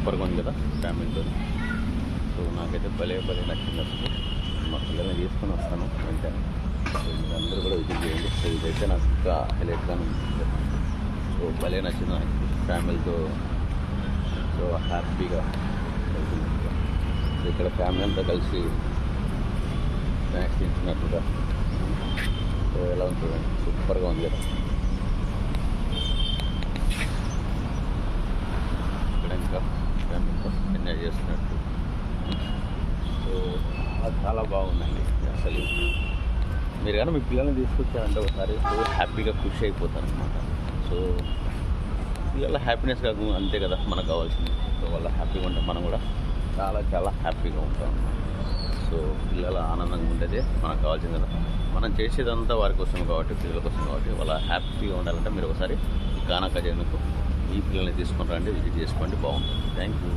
సూపర్గా ఉంది కదా ఫ్యామిలీతో. సో నాకైతే భలే నచ్చింది అసలు. మా పిల్లల్ని తీసుకొని వస్తాను వెంటనే. సో మీరందరూ కూడా విజిట్ చేయండి. సో ఇదైతే నాకు ఇంకా హైలైట్గా ఉంది. సో భలే నచ్చింది నాకు ఫ్యామిలీతో. సో హ్యాపీగా వెళ్తుంది. సో ఇక్కడ ఫ్యామిలీ అంతా కలిసి స్నాక్స్ తింటున్నట్టుగా. సో ఎలా ఉంటుంది, సూపర్గా ఉంది కదా. ఇక్కడ ఇంకా ఫ్యామిలీతో ఎంజాయ్ చేస్తున్నట్టు. సో చాలా బాగుందండి అసలు. మీరు కానీ మీ పిల్లల్ని తీసుకొచ్చారంటే ఒకసారి సో హ్యాపీగా ఖుషి అయిపోతారు అనమాట. సో పిల్లల హ్యాపీనెస్ కాకుండా అంతే కదా మనకు కావాల్సింది. సో వాళ్ళ హ్యాపీగా ఉంటే మనం కూడా చాలా హ్యాపీగా ఉంటాం. సో పిల్లల ఆనందంగా ఉండేదే మనకు కావాల్సింది కదా. మనం చేసేదంతా వారి కోసం కాబట్టి, పిల్లల కోసం కాబట్టి, వాళ్ళ హ్యాపీగా ఉండాలంటే మీరు ఒకసారి ఈ కానా ఖజానాకు ఈ పిల్లల్ని తీసుకొని రండి, విజిట్ చేసుకోండి, బాగుంటుంది. Thank you.